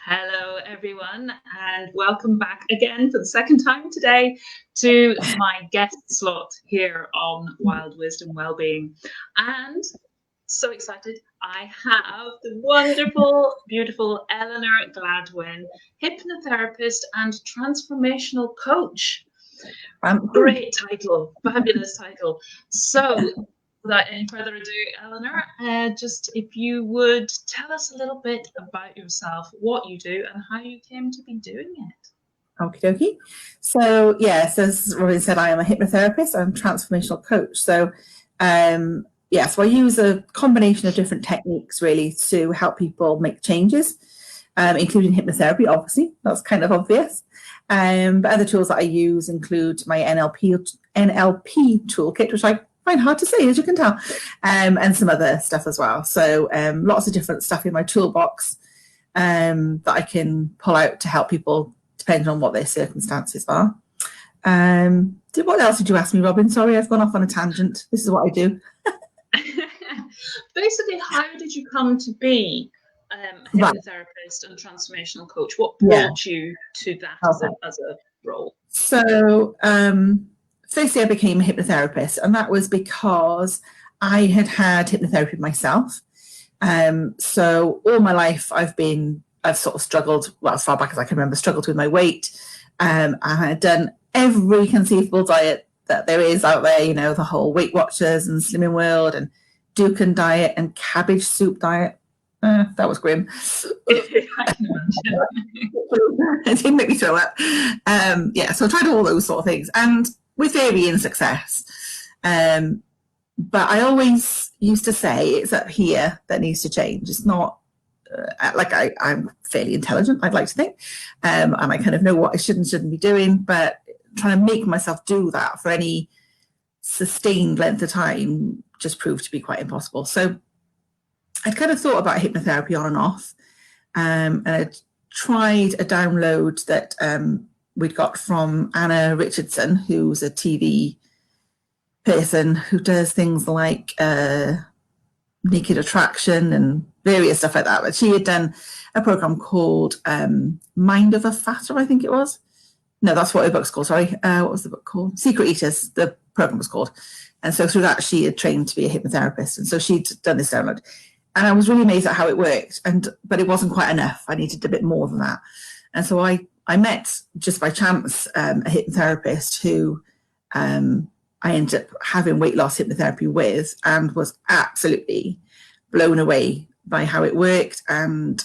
Hello, everyone, and welcome back again for the second time today to my guest slot here on Wild Wisdom Wellbeing. And so excited, I have the wonderful, beautiful Eleanor Gladwyn, hypnotherapist and transformational coach. Great title, fabulous title. So, without any further ado, Eleanor, just if you would tell us a little bit about yourself, what you do, and how you came to be doing it. Okie dokie. So, yes, as Robin said, I am a hypnotherapist. I'm a transformational coach. So, so I use a combination of different techniques really to help people make changes, including hypnotherapy, obviously. That's kind of obvious. But other tools that I use include my NLP toolkit, which I find hard to say, as you can tell, and some other stuff as well. So lots of different stuff in my toolbox that I can pull out to help people depending on what their circumstances are. What else did you ask me, Robin? Sorry, I've gone off on a tangent. This is what I do. Basically, how did you come to be a hypnotherapist and transformational coach? What brought you to that as a role? So, firstly, I became a hypnotherapist, and that was because I had hypnotherapy myself. So all my life I've sort of struggled, well, as far back as I can remember, struggled with my weight. I had done every conceivable diet that there is out there, you know, the whole Weight Watchers and Slimming World and Dukan diet and cabbage soup diet. That was grim. I can imagine. It didn't make me throw up. So I tried all those sort of things, and with varying success. But I always used to say it's up here that needs to change. It's not I'm fairly intelligent, I'd like to think, and I kind of know what I shouldn't be doing, but trying to make myself do that for any sustained length of time just proved to be quite impossible. So I'd kind of thought about hypnotherapy on and off, and I'd tried a download that we'd got from Anna Richardson, who's a TV person who does things like Naked Attraction and various stuff like that. But she had done a program called Mind of a Fatter, I think it was. No, that's what her book's called. Sorry, what was the book called? Secret Eaters. The program was called. And so through that, she had trained to be a hypnotherapist, and so she'd done this download. And I was really amazed at how it worked. But it wasn't quite enough. I needed a bit more than that. And so I met just by chance a hypnotherapist who I ended up having weight loss hypnotherapy with, and was absolutely blown away by how it worked and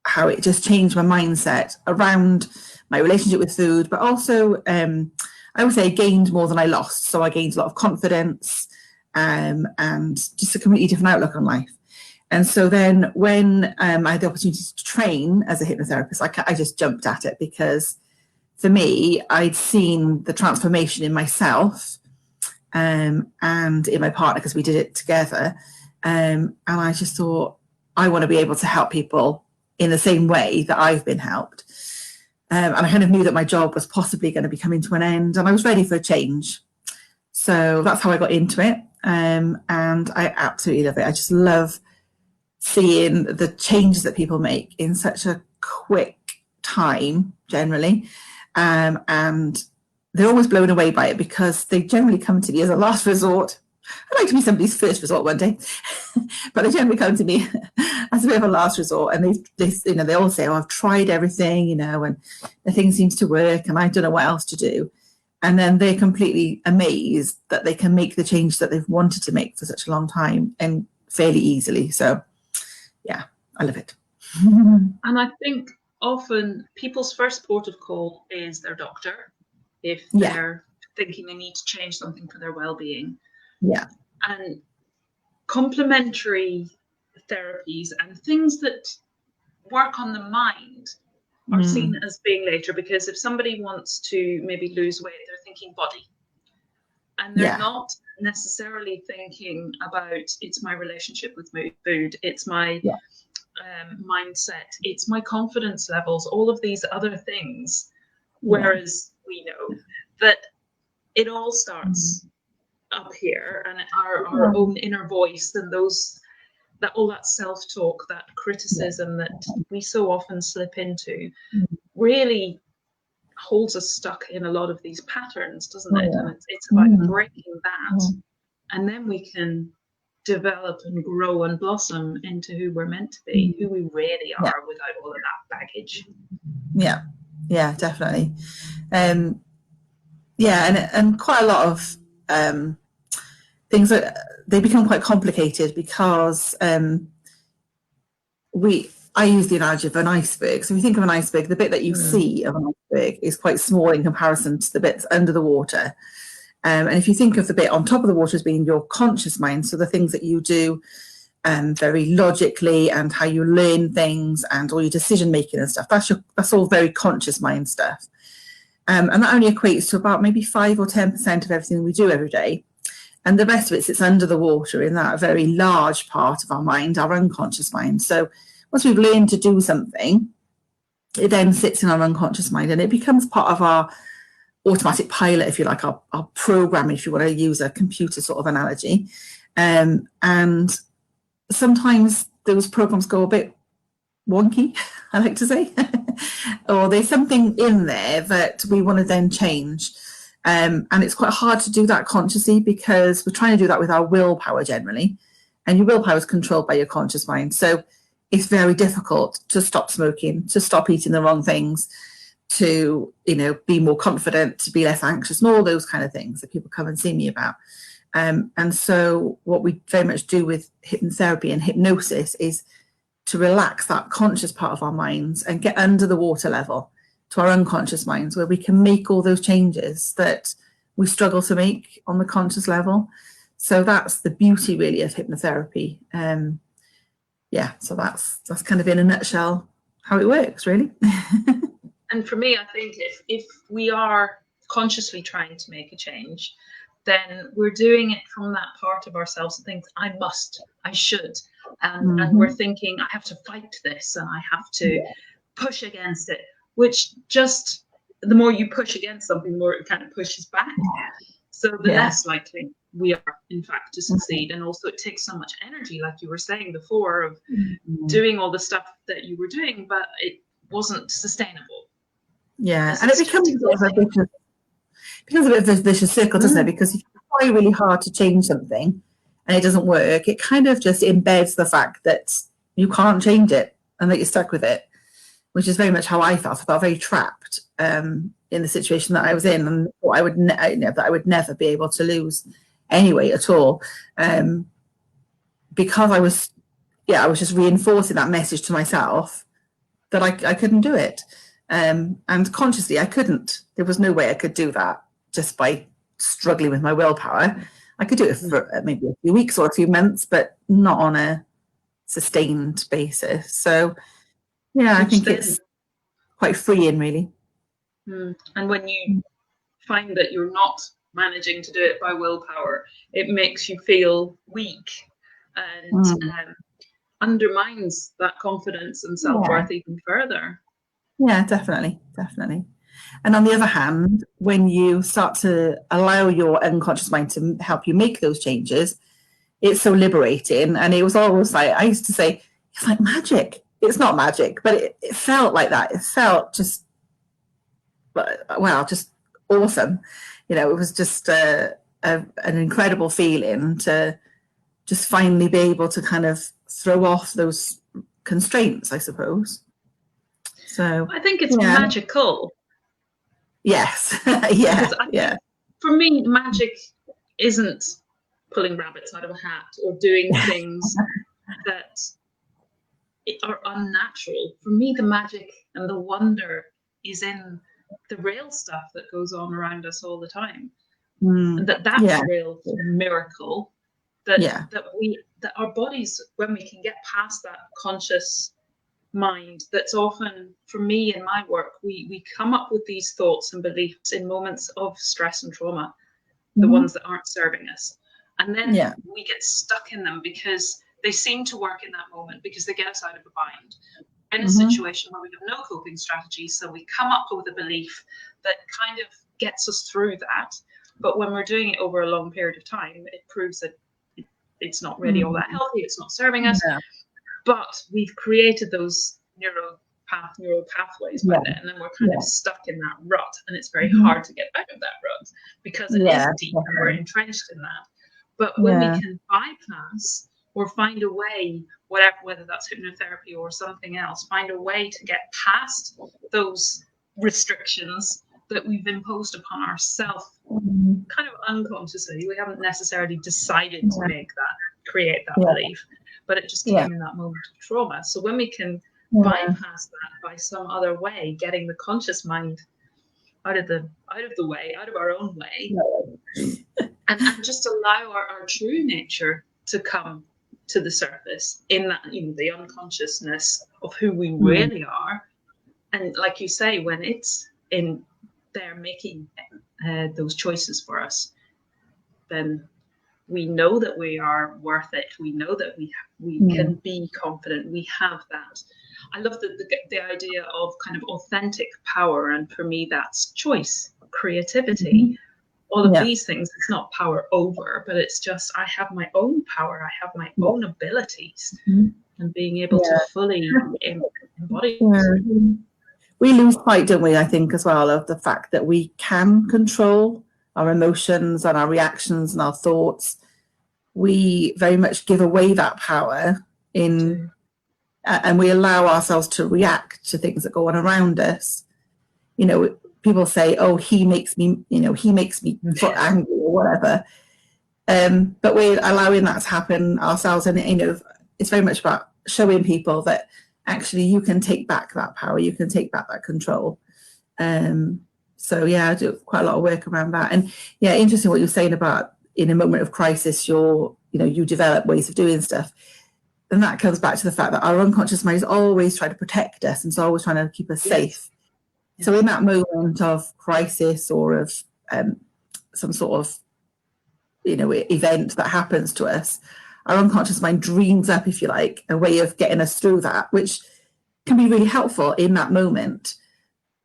how it just changed my mindset around my relationship with food, but also I would say I gained more than I lost. So I gained a lot of confidence and just a completely different outlook on life. And so then when I had the opportunity to train as a hypnotherapist, I just jumped at it, because for me, I'd seen the transformation in myself and in my partner, because we did it together. And I just thought, I want to be able to help people in the same way that I've been helped. And I kind of knew that my job was possibly going to be coming to an end, and I was ready for a change. So that's how I got into it. And I absolutely love it. I just love seeing the changes that people make in such a quick time, generally. And they're always blown away by it, because they generally come to me as a last resort. I'd like to be somebody's first resort one day, but they generally come to me as a bit of a last resort, and they all say, "Oh, I've tried everything, and the thing seems to work, and I don't know what else to do." And then they're completely amazed that they can make the change that they've wanted to make for such a long time and fairly easily. So, yeah, I love it. And I think often people's first port of call is their doctor, if they're thinking they need to change something for their well-being. Yeah. And complementary therapies and things that work on the mind are seen as being later, because if somebody wants to maybe lose weight, they're thinking body. And they're not necessarily thinking about, it's my relationship with food, it's my mindset, it's my confidence levels, all of these other things. Whereas we know that it all starts up here, and our own inner voice, and those that all that self-talk, that criticism that we so often slip into, really holds us stuck in a lot of these patterns, doesn't it? And it's about breaking that, and then we can develop and grow and blossom into who we're meant to be, who we really are, without all of that baggage. Yeah, definitely. And quite a lot of things that they become quite complicated because I use the analogy of an iceberg. So if you think of an iceberg, the bit that you see of an iceberg is quite small in comparison to the bits under the water. And if you think of the bit on top of the water as being your conscious mind, so the things that you do very logically, and how you learn things, and all your decision making and stuff, that's all very conscious mind stuff. And that only equates to about maybe 5 or 10% of everything we do every day. And the rest of it sits under the water in that very large part of our mind, our unconscious mind. So once we've learned to do something, it then sits in our unconscious mind, and it becomes part of our automatic pilot, if you like, our program, if you want to use a computer sort of analogy. And sometimes those programs go a bit wonky, I like to say, or there's something in there that we want to then change. And it's quite hard to do that consciously, because we're trying to do that with our willpower generally, and your willpower is controlled by your conscious mind. So it's very difficult to stop smoking, to stop eating the wrong things, to, be more confident, to be less anxious, and all those kind of things that people come and see me about. And so what we very much do with hypnotherapy and hypnosis is to relax that conscious part of our minds and get under the water level to our unconscious minds, where we can make all those changes that we struggle to make on the conscious level. So that's the beauty really of hypnotherapy. So that's kind of in a nutshell how it works, really. And for me, I think if we are consciously trying to make a change, then we're doing it from that part of ourselves that thinks, I must, I should. And we're thinking, I have to fight this, and I have to push against it, which just, the more you push against something, the more it kind of pushes back. So the less likely we are, in fact, to succeed. And also it takes so much energy, like you were saying before, of doing all the stuff that you were doing, but it wasn't sustainable. Yeah, and it becomes a bit of a vicious circle, doesn't it? Because if you try really hard to change something and it doesn't work, it kind of just embeds the fact that you can't change it and that you're stuck with it, which is very much how I felt. I felt very trapped in the situation that I was in, and thought I would that I would never be able to lose any weight at all, because I was just reinforcing that message to myself that I couldn't do it. And consciously, I couldn't. There was no way I could do that just by struggling with my willpower. I could do it for maybe a few weeks or a few months, but not on a sustained basis. So, I think it's quite freeing, really. And when you find that you're not managing to do it by willpower, it makes you feel weak, and undermines that confidence and self-worth even further. Yeah, definitely. And on the other hand, when you start to allow your unconscious mind to help you make those changes, it's so liberating. And it was almost like, I used to say, it's like magic. It's not magic, but it felt like that. It felt just awesome. It was just an incredible feeling to just finally be able to kind of throw off those constraints, I suppose. So I think it's magical. Yes. For me, magic isn't pulling rabbits out of a hat or doing things that are unnatural. For me, the magic and the wonder is in the real stuff that goes on around us all the time. And that's a real miracle that our bodies, when we can get past that conscious mind, that's often, for me in my work, we come up with these thoughts and beliefs in moments of stress and trauma, the ones that aren't serving us. And then we get stuck in them because they seem to work in that moment, because they get us out of a bind. In a situation where we have no coping strategy, so we come up with a belief that kind of gets us through that. But when we're doing it over a long period of time, it proves that it's not really all that healthy, it's not serving us. Yeah. But we've created those neural pathways by then, and we're kind of stuck in that rut, and it's very hard to get out of that rut because it is deep and we're entrenched in that. But when we can bypass or find a way, whether that's hypnotherapy or something else, find a way to get past those restrictions that we've imposed upon ourselves kind of unconsciously. We haven't necessarily decided to create that belief, but it just came in that moment of trauma. So when we can bypass that by some other way, getting the conscious mind out of the way, out of our own way, and just allow our true nature to come to the surface in that, the unconsciousness of who we really are. And like you say, when it's in there making those choices for us, then we know that we are worth it. We know that we can be confident. We have that. I love the idea of kind of authentic power. And for me, that's choice, creativity, all of these things. It's not power over, but it's just, I have my own power. I have my own abilities, and being able to fully embody. We lose sight, don't we, I think, as well, of the fact that we can control our emotions and our reactions and our thoughts. We very much give away that power and we allow ourselves to react to things that go on around us. People say, oh, he makes me angry or whatever. But we're allowing that to happen ourselves. And, it's very much about showing people that actually you can take back that power, you can take back that control. So I do quite a lot of work around that. And interesting what you're saying about in a moment of crisis, you develop ways of doing stuff. And that comes back to the fact that our unconscious mind is always trying to protect us, and it's always trying to keep us safe. So in that moment of crisis or of some sort of, event that happens to us, our unconscious mind dreams up, if you like, a way of getting us through that, which can be really helpful in that moment.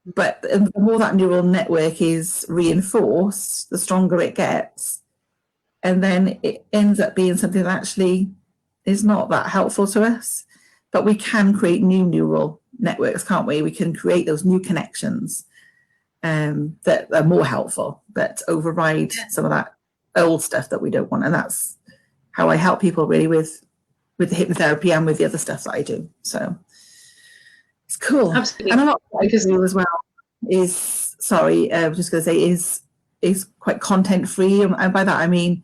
But the more that neural network is reinforced, the stronger it gets. And then it ends up being something that actually is not that helpful to us. But we can create new neural networks, can't we? We can create those new connections that are more helpful, that override some of that old stuff that we don't want. And that's how I help people really with the hypnotherapy and with the other stuff that I do. So it's cool. Absolutely. And a lot of what I do as well is, I was just going to say, is quite content free. And by that, I mean,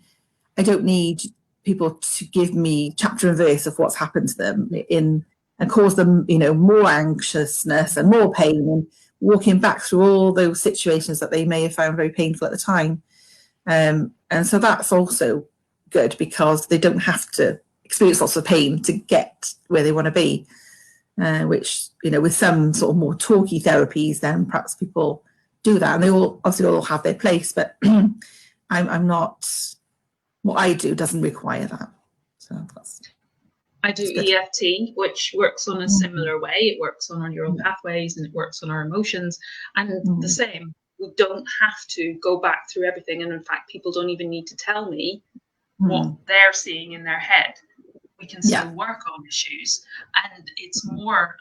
I don't need people to give me chapter and verse of what's happened to them and cause them, more anxiousness and more pain, and walking back through all those situations that they may have found very painful at the time. And so that's also good, because they don't have to experience lots of pain to get where they want to be, which, with some sort of more talky therapies, then perhaps people do that, and they all have their place, but I'm not, what I do doesn't require that. So I do EFT, which works on a similar way. It works on our neural pathways, and it works on our emotions, and the same. We don't have to go back through everything, and in fact, people don't even need to tell me what they're seeing in their head. We can still work on issues, and it's more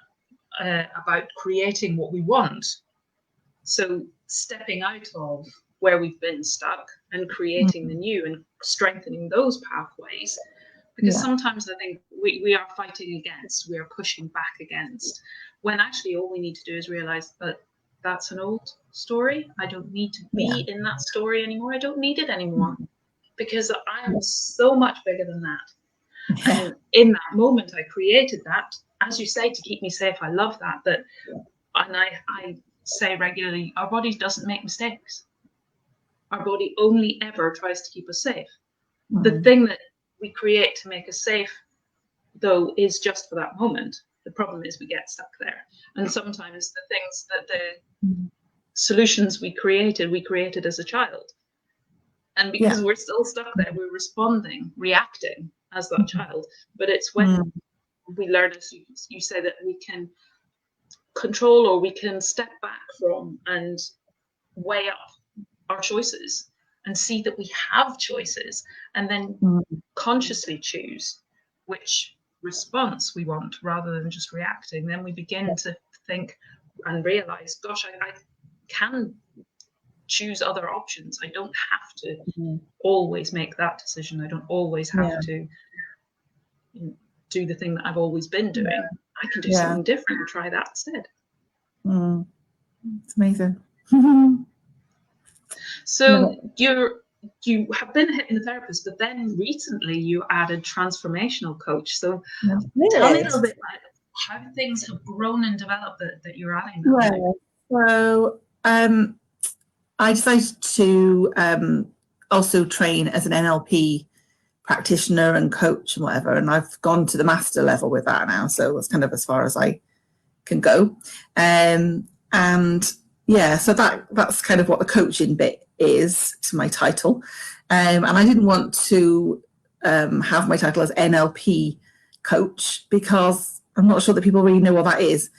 about creating what we want. So stepping out of where we've been stuck and creating the new and strengthening those pathways. Because sometimes I think we are fighting against, we are pushing back against, when actually all we need to do is realize that that's an old story. I don't need to be in that story anymore. I don't need it anymore, because I am so much bigger than that. And in that moment, I created that, as you say, to keep me safe. I love that. And I say regularly, our body doesn't make mistakes. Our body only ever tries to keep us safe. The thing that we create to make us safe, though, is just for that moment. The problem is we get stuck there. And sometimes the things that the solutions we created as a child. And because we're still stuck there, we're responding, reacting as that child. But it's when we learn, as you say, that we can control, or we can step back from and weigh up our choices and see that we have choices, and then consciously choose which response we want rather than just reacting, then we begin to think and realize, gosh, I can choose other options. I don't have to always make that decision. I don't always have to do the thing that I've always been doing. I can do something different and try that instead. It's amazing. So you have been a hypnotherapist, but then recently you added transformational coach. So tell me a little bit about how things have grown and developed that you're adding that. So I decided to also train as an NLP practitioner and coach and whatever, and I've gone to the master level with that now, so that's kind of as far as I can go. And so that's kind of what the coaching bit is to my title. And I didn't want to have my title as NLP coach because I'm not sure that people really know what that is.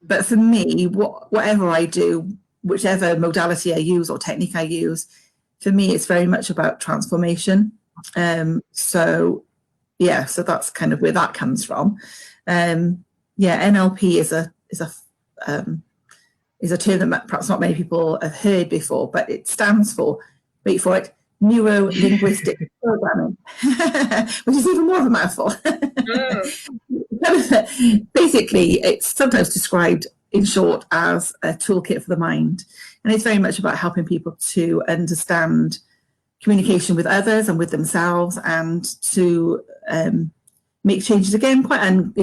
But for me, whatever I do, whichever modality I use or technique I use, for me, it's very much about transformation. So that's kind of where that comes from. NLP is a term that perhaps not many people have heard before, but it stands for, wait for it, neuro-linguistic programming, which is even more of a mouthful. Basically, it's sometimes described in short as a toolkit for the mind, and it's very much about helping people to understand communication with others and with themselves, and to make changes again, quite on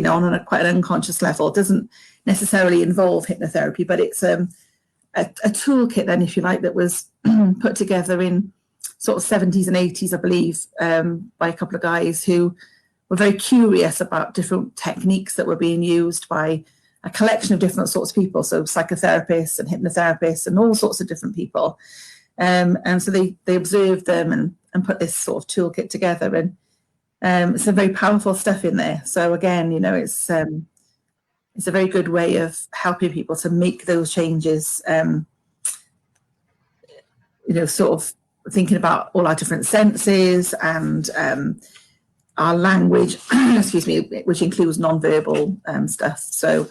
quite an unconscious level. It doesn't necessarily involve hypnotherapy, but it's a toolkit then, if you like, that was put together in sort of 70s and 80s, I believe, by a couple of guys who were very curious about different techniques that were being used by a collection of different sorts of people, so psychotherapists and hypnotherapists and all sorts of different people. And so they observed them and put this sort of toolkit together, and some very powerful stuff in there. So again, it's a very good way of helping people to make those changes, sort of thinking about all our different senses and our language, excuse me, which includes non-verbal stuff. So,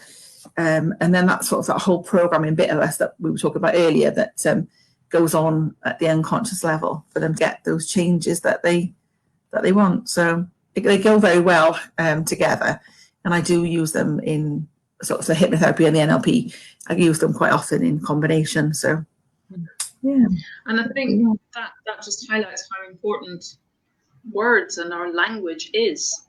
and then that's sort of that whole programming bit of us that we were talking about earlier that goes on at the unconscious level for them to get those changes that they want. So they go very well together, and I do use them in sort of the hypnotherapy and the NLP. I use them quite often in combination. So and I think that just highlights how important words and our language is,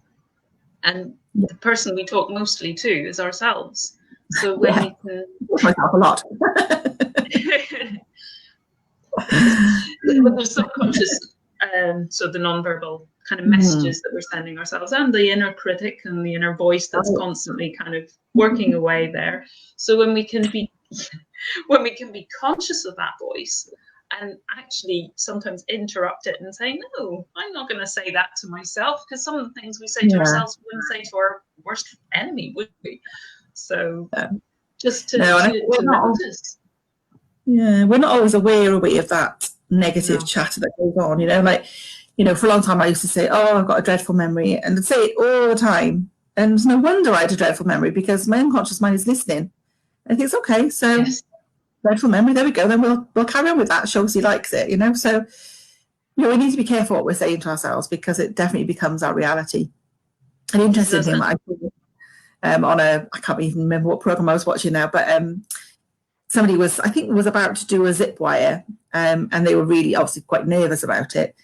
and the person we talk mostly to is ourselves. So when we can myself a lot. With the subconscious, so the nonverbal kind of messages that we're sending ourselves, and the inner critic and the inner voice that's constantly kind of working away there. So when we can be conscious of that voice and actually sometimes interrupt it and say, no, I'm not going to say that to myself, because some of the things we say to ourselves we wouldn't say to our worst enemy, would we? So just to notice. Yeah, we're not always aware, are we, of that negative chatter that goes on, for a long time I used to say, oh, I've got a dreadful memory, and I'd say it all the time. And it's no wonder I had a dreadful memory, because my unconscious mind is listening. And it's okay, so dreadful memory, there we go, then we'll carry on with that, shows he likes it, So, we need to be careful what we're saying to ourselves, because it definitely becomes our reality. An interesting thing that I saw I can't even remember what program I was watching now, but somebody was about to do a zip wire, and they were really obviously quite nervous about it.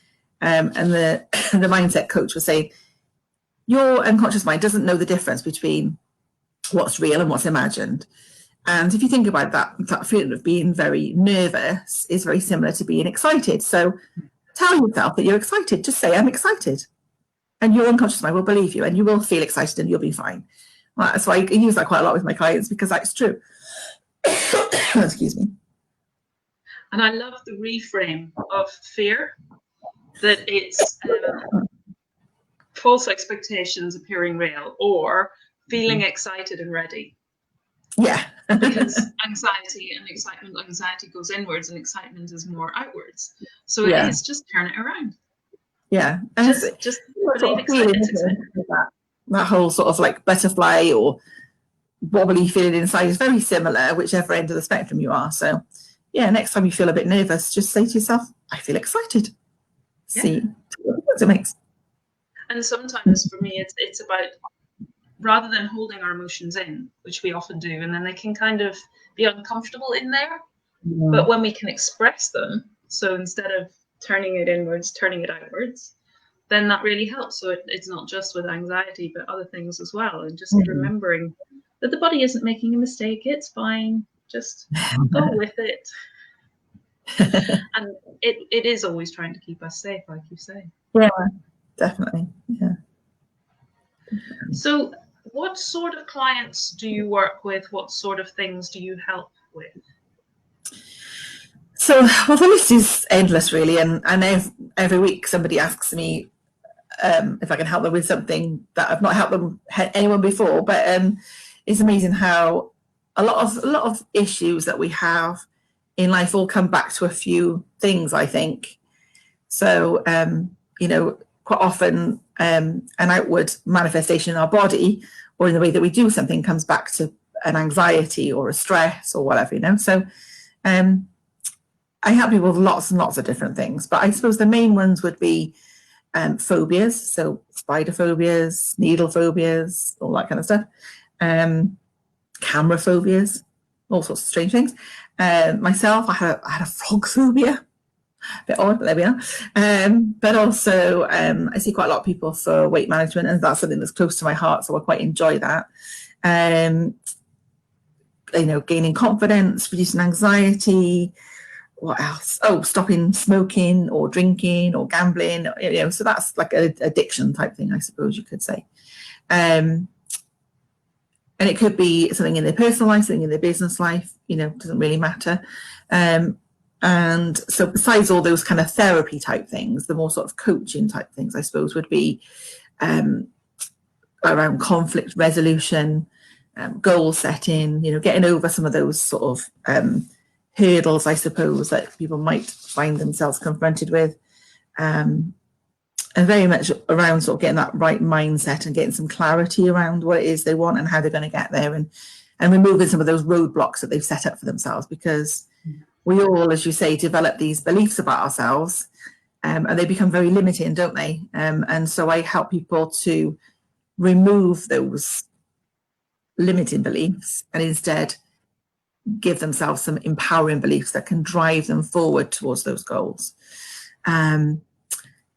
And the mindset coach was saying, your unconscious mind doesn't know the difference between what's real and what's imagined. And if you think about that feeling of being very nervous is very similar to being excited. So tell yourself that you're excited. Just say, I'm excited. And your unconscious mind will believe you, and you will feel excited, and you'll be fine. Well, so I use that quite a lot with my clients, because that's true. Excuse me. And I love the reframe of fear, that it's false expectations appearing real, or feeling excited and ready. Yeah, because anxiety and excitement, anxiety goes inwards and excitement is more outwards. So it Yeah. is just turn it around. Yeah. And Just sort believe of feeling, excitement's excitement. that whole sort of like butterfly or wobbly feeling inside is very similar, whichever end of the spectrum you are. So yeah, next time you feel a bit nervous, just say to yourself, I feel excited. See what difference it makes. And sometimes for me, it's about, rather than holding our emotions in, which we often do, and then they can kind of be uncomfortable in there. Yeah. But when we can express them, so instead of turning it inwards, turning it outwards, then that really helps. So it's not just with anxiety, but other things as well. And just remembering that the body isn't making a mistake. It's fine. Just go with it. And it is always trying to keep us safe, like you say. Yeah, definitely. Yeah. So what sort of clients do you work with? What sort of things do you help with? So, well, the list is endless, really, and every week somebody asks me if I can help them with something that I've not helped anyone before. But it's amazing how a lot of issues that we have in life all come back to a few things, I think. So, quite often an outward manifestation in our body or in the way that we do something comes back to an anxiety or a stress or whatever. So I help people with lots and lots of different things, but I suppose the main ones would be phobias, so spider phobias, needle phobias, all that kind of stuff, camera phobias, all sorts of strange things. Myself, I had a frog phobia, a bit odd, but there we are. But also, I see quite a lot of people for weight management, and that's something that's close to my heart, so I quite enjoy that. Gaining confidence, reducing anxiety. What else? Oh, stopping smoking or drinking or gambling. So that's like an addiction type thing, I suppose you could say. And it could be something in their personal life, something in their business life. Doesn't really matter. And so besides all those kind of therapy type things, the more sort of coaching type things, I suppose, would be around conflict resolution, goal setting, getting over some of those sort of hurdles, I suppose, that people might find themselves confronted with. And very much around sort of getting that right mindset and getting some clarity around what it is they want and how they're going to get there, and removing some of those roadblocks that they've set up for themselves, because we all, as you say, develop these beliefs about ourselves, and they become very limiting, don't they? And so I help people to remove those limiting beliefs and instead give themselves some empowering beliefs that can drive them forward towards those goals. And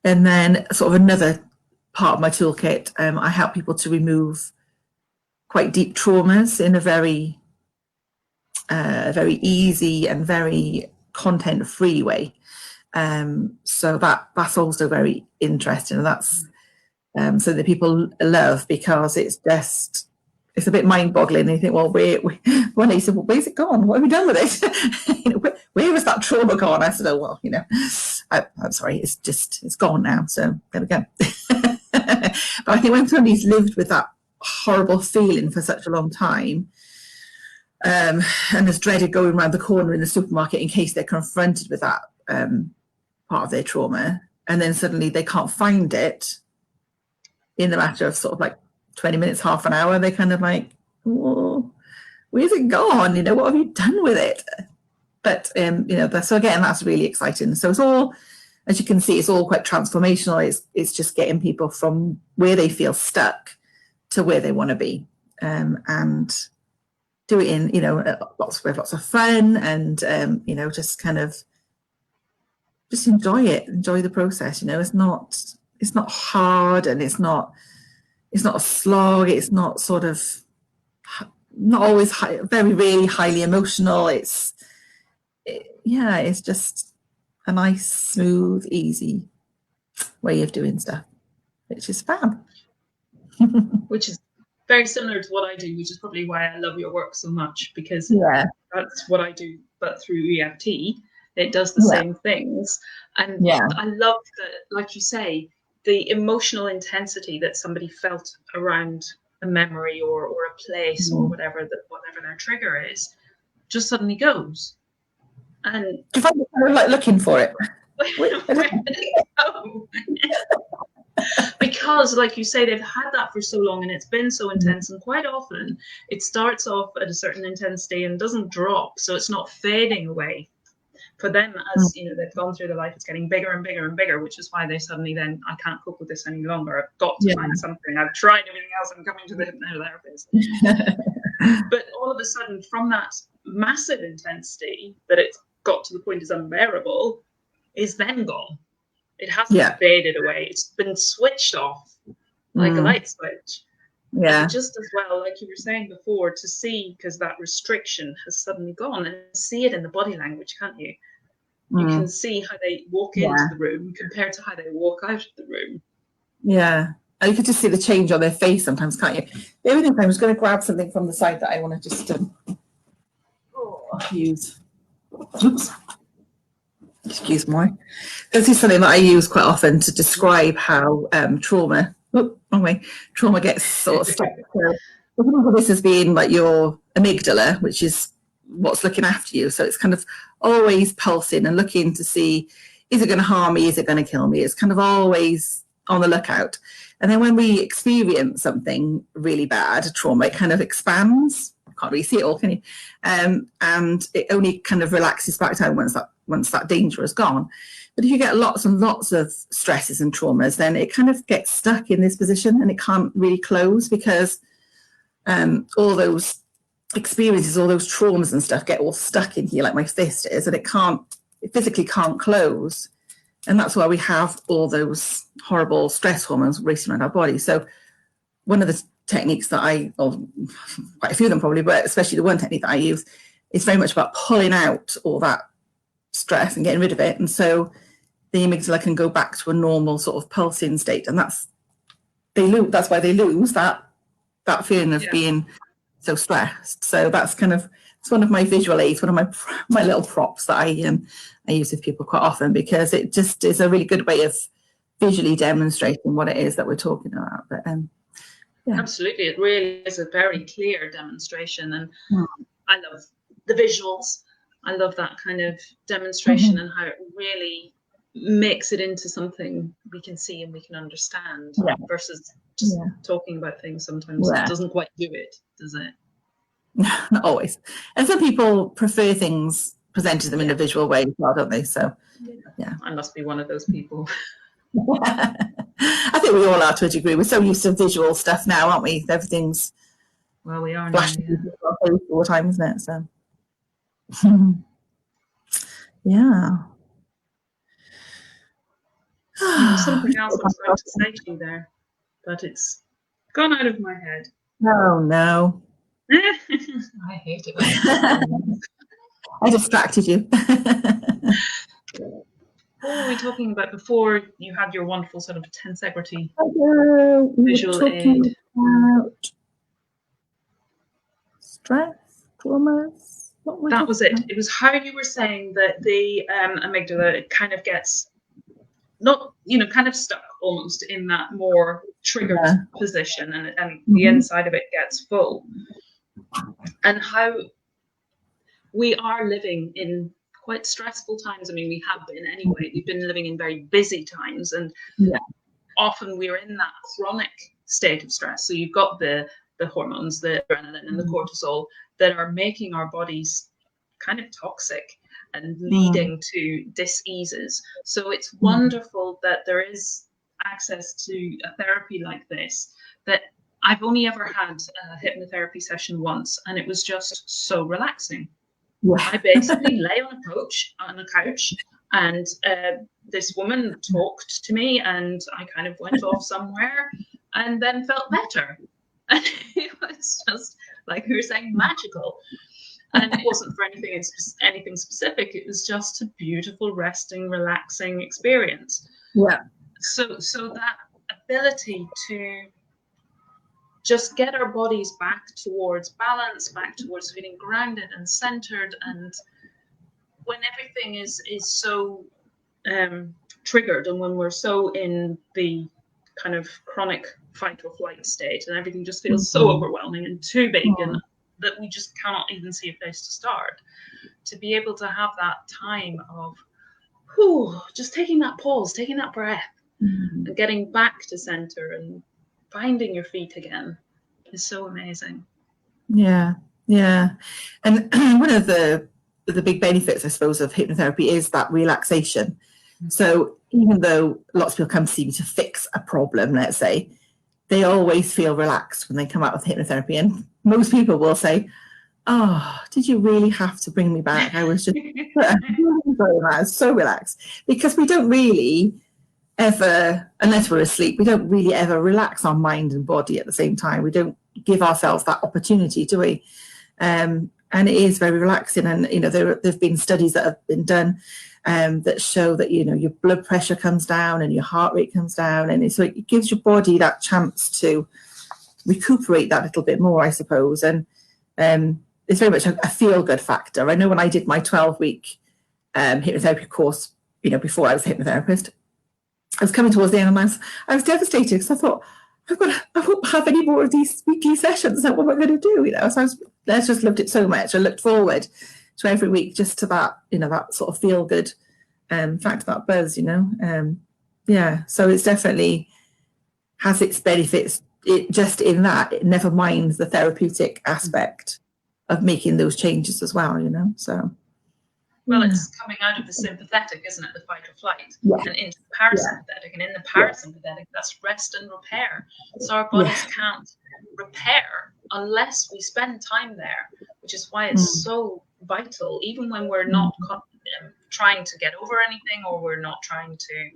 then sort of another part of my toolkit, I help people to remove quite deep traumas in a very easy and very content-free way. So that's also very interesting, and that's so that people love, because it's a bit mind-boggling. And you think, well, when they said, well, where's it gone? What have we done with it? Where was that trauma gone? I said, oh, well, I'm sorry, it's gone now. So there we go. But I think when somebody's lived with that horrible feeling for such a long time, and has dreaded going around the corner in the supermarket in case they're confronted with that part of their trauma, and then suddenly they can't find it in the matter of sort of like 20 minutes, half an hour, they're kind of like, oh, where's it gone? What have you done with it? But, so again, that's really exciting. So it's all, as you can see, it's all quite transformational. It's just getting people from where they feel stuck to where they want to be, and do it in, lots of fun, and, just kind of just enjoy it, enjoy the process. It's not hard, and it's not a slog. It's not sort of not always very, really highly emotional. It's just a nice, smooth, easy way of doing stuff, which is fab. Which is very similar to what I do, which is probably why I love your work so much, because that's what I do, but through EFT, it does the same things. And I love that, like you say, the emotional intensity that somebody felt around a memory or a place or whatever their trigger is, just suddenly goes. And do you find yourself like looking for it? where did it go? Because, like you say, they've had that for so long and it's been so intense, and quite often it starts off at a certain intensity and doesn't drop, so it's not fading away. For them, as you know, they've gone through their life, it's getting bigger and bigger and bigger, which is why they suddenly then, I can't cope with this any longer. I've got to find something. I've tried everything else. I'm coming to the hypnotherapist. But all of a sudden, from that massive intensity that it's got to the point is unbearable, is then gone. It hasn't faded away. It's been switched off like a light switch. Yeah. And just as well, like you were saying before, to see, because that restriction has suddenly gone, and see it in the body language, can't you? You can see how they walk into the room compared to how they walk out of the room. Yeah. And you could just see the change on their face sometimes, can't you? The only thing, I'm just going to grab something from the side that I want to just use. Oops. Excuse me. This is something that I use quite often to describe how trauma gets sort of stuck. So think of this as being like your amygdala, which is what's looking after you. So it's kind of always pulsing and looking to see, is it going to harm me? Is it going to kill me? It's kind of always on the lookout. And then when we experience something really bad, trauma, it kind of expands. Can't really see it all, can you? And it only kind of relaxes back down once that danger is gone. But if you get lots and lots of stresses and traumas, then it kind of gets stuck in this position and it can't really close, because all those experiences, all those traumas and stuff get all stuck in here like my fist is, and it physically can't close. And that's why we have all those horrible stress hormones racing around our body. So one of the techniques that quite a few of them probably, but especially the one technique that I use, is very much about pulling out all that stress and getting rid of it. And so the amygdala can go back to a normal sort of pulsing state. And that's why they lose that feeling of being so stressed. So that's it's one of my visual aids, one of my little props that I use with people quite often, because it just is a really good way of visually demonstrating what it is that we're talking about. But absolutely, it really is a very clear demonstration, and I love the visuals. I love that kind of demonstration and how it really makes it into something we can see and we can understand, versus just talking about things. Sometimes it doesn't quite do it, does it? Not always. And some people prefer things presented to them in a visual way as well, don't they? So I must be one of those people. I think we all are to a degree. We're so used to visual stuff now, aren't we? Everything's we are flashing all the time, isn't it? So something else I was going to say to you there, but it's gone out of my head. Oh no. I hate it. I distracted you. What were we talking about before you had your wonderful sort of tensegrity visual aid? About stress, traumas. That was it. It was how you were saying that the amygdala kind of gets kind of stuck almost in that more triggered position, and the inside of it gets full. And how we are living in quite stressful times. I mean, we have been anyway. We've been living in very busy times, and often we're in that chronic state of stress. So you've got the hormones, the adrenaline and the cortisol, that are making our bodies kind of toxic and leading to diseases. So it's wonderful that there is access to a therapy like this. That I've only ever had a hypnotherapy session once, and it was just so relaxing. I basically lay on a couch, and this woman talked to me, and I kind of went off somewhere and then felt better. And it was just, like we were saying, magical. And it wasn't for anything specific. It was just a beautiful, resting, relaxing experience. Yeah. So that ability to just get our bodies back towards balance, back towards feeling grounded and centered, and when everything is so triggered, and when we're so in the kind of chronic fight or flight state, and everything just feels so overwhelming and too big, and that we just cannot even see a place to start. To be able to have that time of just taking that pause, taking that breath, and getting back to center and finding your feet again is so amazing. Yeah. And one of the big benefits, I suppose, of hypnotherapy is that relaxation. So even though lots of people come to see me to fix a problem, let's say, they always feel relaxed when they come out of hypnotherapy. And most people will say, "Oh, did you really have to bring me back? I was just so relaxed." Because we don't really ever, unless we're asleep, we don't really ever relax our mind and body at the same time. We don't give ourselves that opportunity, do we? And it is very relaxing. And there have been studies that have been done that show that your blood pressure comes down and your heart rate comes down, and so it gives your body that chance to recuperate that little bit more, I suppose. And it's very much a feel-good factor. I know when I did my 12-week hypnotherapy course, before I was a hypnotherapist, I was coming towards the end, and I was devastated because I thought, I won't have any more of these weekly sessions. So what am I going to do? So I just loved it so much. I looked forward to every week just to that, that sort of feel good factor, that buzz, So it's definitely has its benefits. It just in that, never mind the therapeutic aspect of making those changes as well, So. Well, it's coming out of the sympathetic, isn't it? The fight or flight, and into the parasympathetic, and in the parasympathetic, that's rest and repair. So our bodies can't repair unless we spend time there, which is why it's so vital, even when we're not trying to get over anything, or we're not trying to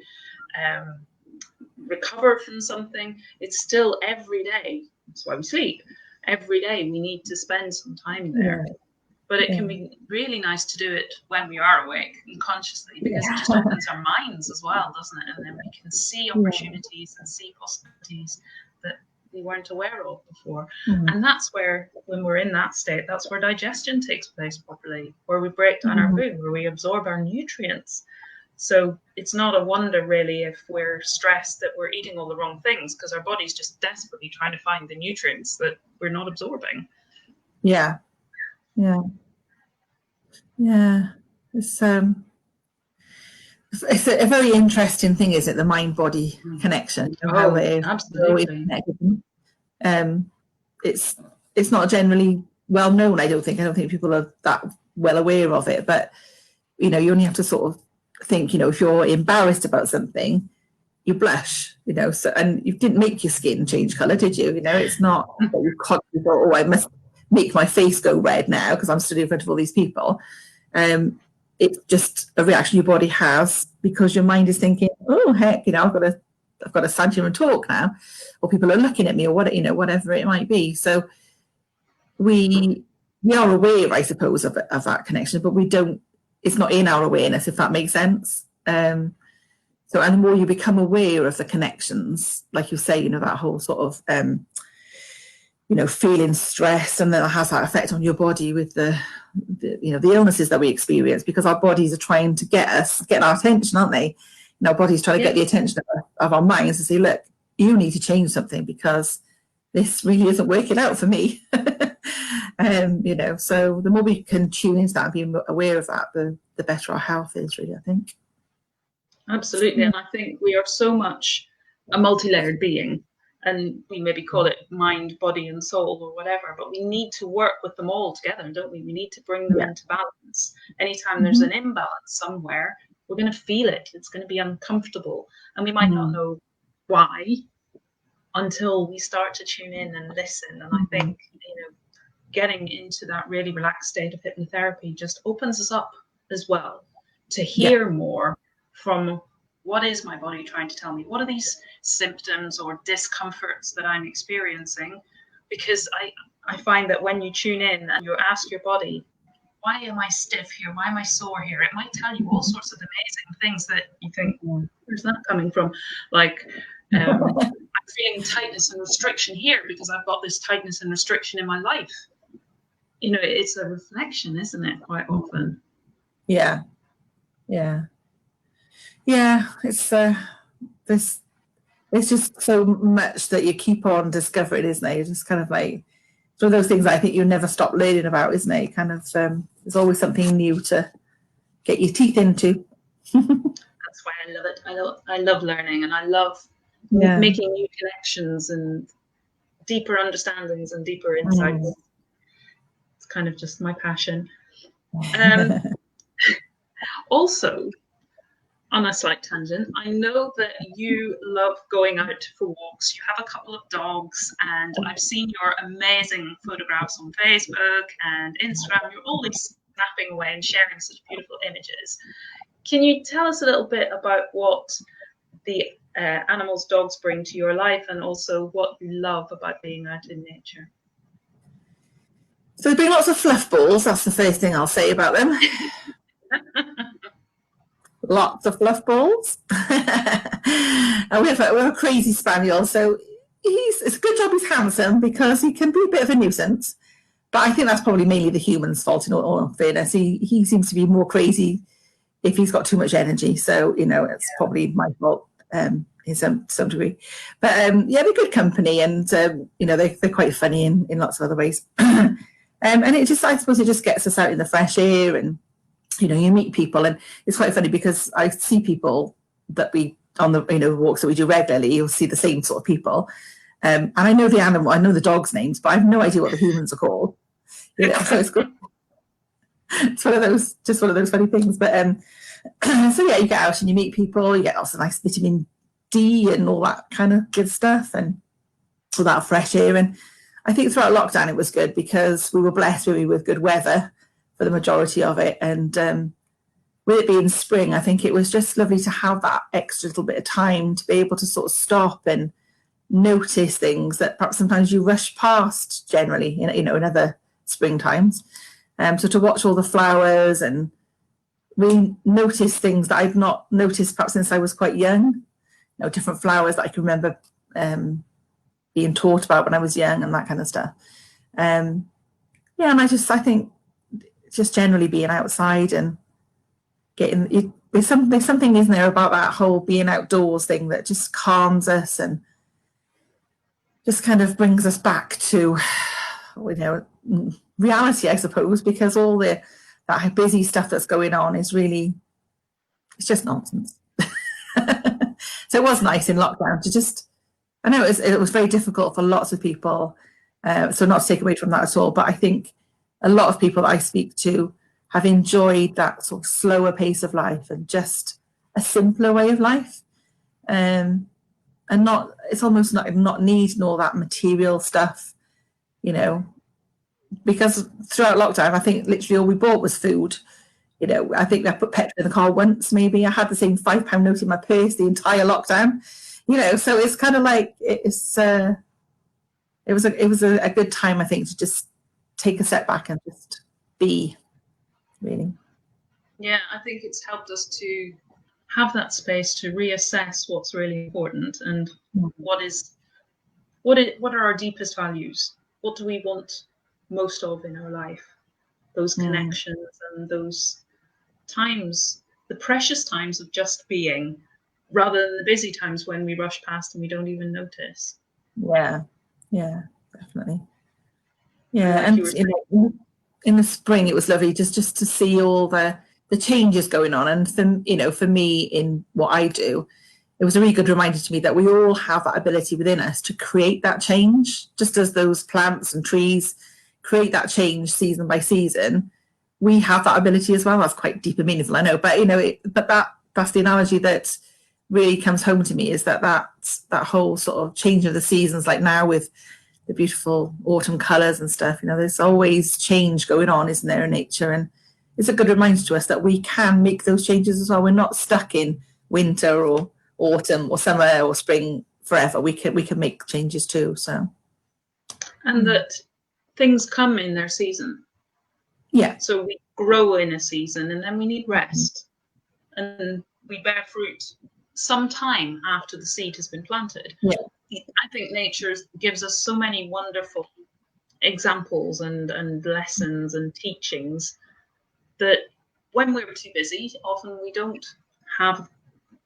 recover from something. It's still every day. That's why we sleep. Every day we need to spend some time there. But it can be really nice to do it when we are awake and consciously, because it just opens our minds as well, doesn't it? And then we can see opportunities and see possibilities that we weren't aware of before. And that's where, when we're in that state, that's where digestion takes place properly, where we break down our food, where we absorb our nutrients. So it's not a wonder, really, if we're stressed that we're eating all the wrong things, because our body's just desperately trying to find the nutrients that we're not absorbing. Yeah. It's a very interesting thing, isn't it? The mind-body connection. How absolutely. It's not generally well known. I don't think people are that well aware of it. But you only have to sort of think. If you're embarrassed about something, you blush. So, and you didn't make your skin change colour, did you? It's not that you constantly thought, "Oh, I must make my face go red now because I'm stood in front of all these people." It's just a reaction your body has because your mind is thinking, "Oh heck, I've got to stand here and talk now, or people are looking at me, or whatever it might be." So we are aware, I suppose, of that connection, but we don't. It's not in our awareness, if that makes sense. And the more you become aware of the connections, like you say, that whole sort of feeling stressed, and then it has that effect on your body with the illnesses that we experience, because our bodies are trying to get our attention, aren't they? Our bodies trying to get the attention of our minds to say, "Look, you need to change something because this really isn't working out for me." So the more we can tune into that and be aware of that, the better our health is, really, I think. Absolutely. And I think we are so much a multi-layered being, and we maybe call it mind, body, and soul, or whatever, but we need to work with them all together, don't we? We need to bring them into balance. Anytime there's an imbalance somewhere, we're going to feel it. It's going to be uncomfortable, and we might not know why until we start to tune in and listen. And I think getting into that really relaxed state of hypnotherapy just opens us up as well to hear more from what is my body trying to tell me? What are these symptoms or discomforts that I'm experiencing? Because I find that when you tune in and you ask your body, "Why am I stiff here? Why am I sore here?" It might tell you all sorts of amazing things that you think, "Where's that coming from?" Like, I'm feeling tightness and restriction here because I've got this tightness and restriction in my life. It's a reflection, isn't it, quite often? It's this it's just so much that you keep on discovering, isn't it? It's just kind of like, it's one of those things I think you never stop learning about, isn't it? Kind of, there's always something new to get your teeth into. That's why I love it. I love learning, and I love making new connections and deeper understandings and deeper insights. It's kind of just my passion. Also, on a slight tangent, I know that you love going out for walks. You have a couple of dogs, and I've seen your amazing photographs on Facebook and Instagram. You're always snapping away and sharing such beautiful images. Can you tell us a little bit about what the animals dogs bring to your life, and also what you love about being out in nature? So there bring lots of fluff balls. That's the first thing I'll say about them. Lots of fluff balls. And we have a crazy spaniel, so it's a good job he's handsome, because he can be a bit of a nuisance. But I think that's probably mainly the human's fault, in all fairness. He seems to be more crazy if he's got too much energy. So, it's probably my fault in some degree. But yeah, they're good company, and they're quite funny in lots of other ways. And I suppose it just gets us out in the fresh air, and you meet people, and it's quite funny because I see people that we on the walks that we do regularly. You'll see the same sort of people, and I know the animal, I know the dogs' names, but I have no idea what the humans are called. So it's good. It's one of those funny things. But so yeah, you get out and you meet people. You get lots of nice vitamin D and all that kind of good stuff, and all that fresh air. And I think throughout lockdown it was good because we were blessed really with good weather for the majority of it. And with it being spring, I think it was just lovely to have that extra little bit of time to be able to sort of stop and notice things that perhaps sometimes you rush past generally in other spring times. So to watch all the flowers and really notice things that I've not noticed perhaps since I was quite young, different flowers that I can remember being taught about when I was young, and that kind of stuff. And I think just generally being outside and getting there's something, isn't there, about that whole being outdoors thing that just calms us and just kind of brings us back to reality, I suppose, because all that busy stuff that's going on is really, it's just nonsense. So it was nice in lockdown to just, I know it was very difficult for lots of people, so not to take away from that at all, but I think a lot of people that I speak to have enjoyed that sort of slower pace of life and just a simpler way of life, and it's almost not needing all that material stuff, because throughout lockdown I think literally all we bought was food. I think I put petrol in the car once, maybe. I had the same £5 note in my purse the entire lockdown. So it's kind of like it was a good time, I think, to just take a step back and just be, really. Yeah, I think it's helped us to have that space to reassess what's really important and what are our deepest values. What do we want most of in our life? Those connections and those times, the precious times of just being, rather than the busy times when we rush past and we don't even notice. Yeah, definitely. Yeah, and in the spring it was lovely just to see all the changes going on. And for me, in what I do, it was a really good reminder to me that we all have that ability within us to create that change, just as those plants and trees create that change season by season. We have that ability as well. That's quite deep and meaningful, I know, but that's the analogy that really comes home to me, is that whole sort of change of the seasons, like now with the beautiful autumn colours and stuff. There's always change going on, isn't there, in nature? And it's a good reminder to us that we can make those changes as well. We're not stuck in winter or autumn or summer or spring forever. We can make changes too. So, and that things come in their season. Yeah. So we grow in a season, and then we need rest, and we bear fruit some time after the seed has been planted. Yeah. I think nature gives us so many wonderful examples and lessons and teachings that when we're too busy, often we don't have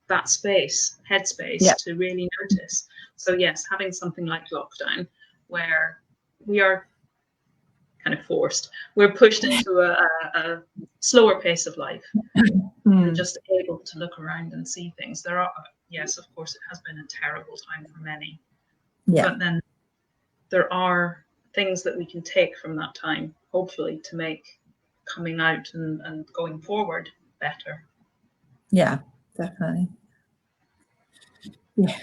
that space, headspace to really notice. So yes, having something like lockdown where we are kind of forced, we're pushed into a slower pace of life and just able to look around and see things. There are, yes, of course, it has been a terrible time for many, but then there are things that we can take from that time, hopefully, to make coming out and going forward better. Yeah, definitely. Yeah.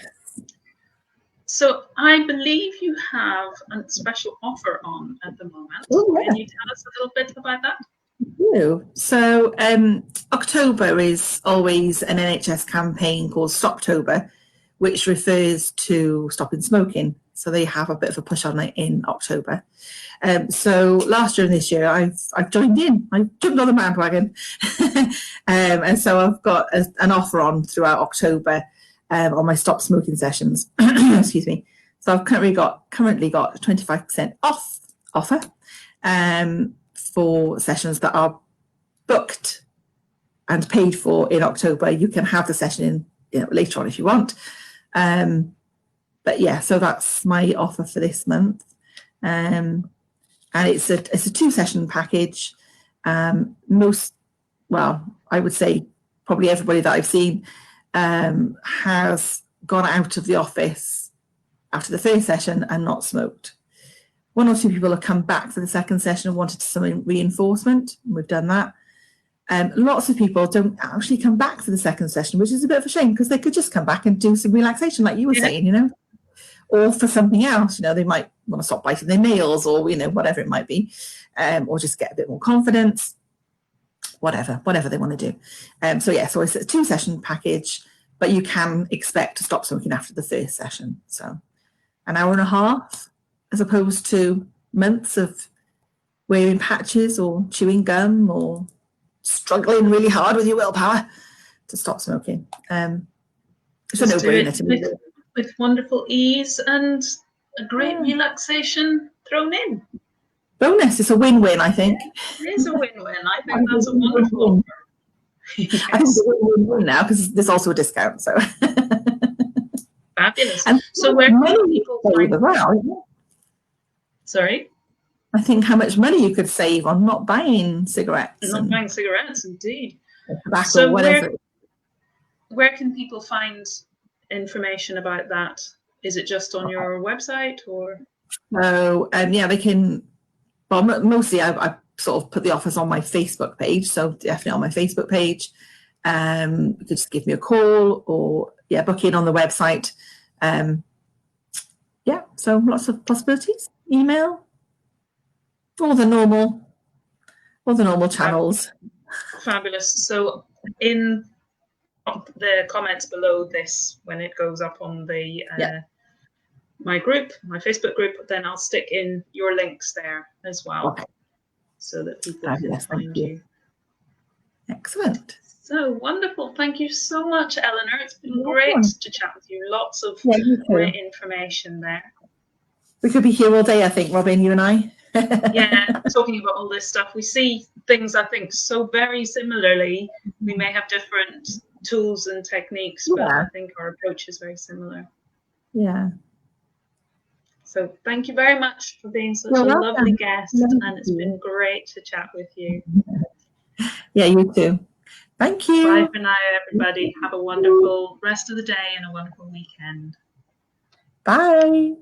So I believe you have a special offer on at the moment. Can you tell us a little bit about that? So October is always an NHS campaign called Stoptober, which refers to stopping smoking. So they have a bit of a push on it in October. So last year and this year, I've joined in. I jumped on the bandwagon, and so I've got an offer on throughout October on my stop smoking sessions. Excuse me. So I've currently got 25% off offer for sessions that are booked and paid for in October. You can have the session in later on if you want. But yeah, so that's my offer for this month. And it's a 2-session package. I would say probably everybody that I've seen has gone out of the office after the first session and not smoked. 1 or 2 people have come back for the second session and wanted some reinforcement. We've done that. Lots of people don't actually come back for the second session, which is a bit of a shame because they could just come back and do some relaxation, like you were saying, or for something else. They might want to stop biting their nails, or whatever it might be, or just get a bit more confidence. Whatever they want to do. So it's a 2-session package, but you can expect to stop smoking after the first session. So an hour and a half, as opposed to months of wearing patches or chewing gum or struggling really hard with your willpower to stop smoking. It's a no-brainer to me. With wonderful ease and a great relaxation thrown in. Bonus. It's a win-win, I think. It is a win-win. I think that's a wonderful offer. Yes. I think it's a win-win now because there's also a discount. So fabulous. And so where can people find well? Sorry? I think how much money you could save on not buying cigarettes. Not buying cigarettes, indeed. Tobacco, so whatever. Where can people find information about that? Is it just on your website or? So they can. Well, mostly I sort of put the offers on my Facebook page, so definitely on my Facebook page. You could just give me a call or book in on the website. So lots of possibilities. Email, all the normal channels. Fabulous. So in the comments below this, when it goes up on the my Facebook group, then I'll stick in your links there as well, so that people can find you. Excellent. So wonderful. Thank you so much, Eleanor. It's been great to chat with you. Lots of great information there. We could be here all day, I think, Robin, you and I. Talking about all this stuff. We see things, I think, so very similarly. We may have different tools and techniques, but I think our approach is very similar. Yeah. So thank you very much for being such a lovely guest, and it's been great to chat with you. Yeah, you too. Thank you. Bye for now, everybody. Have a wonderful rest of the day and a wonderful weekend. Bye.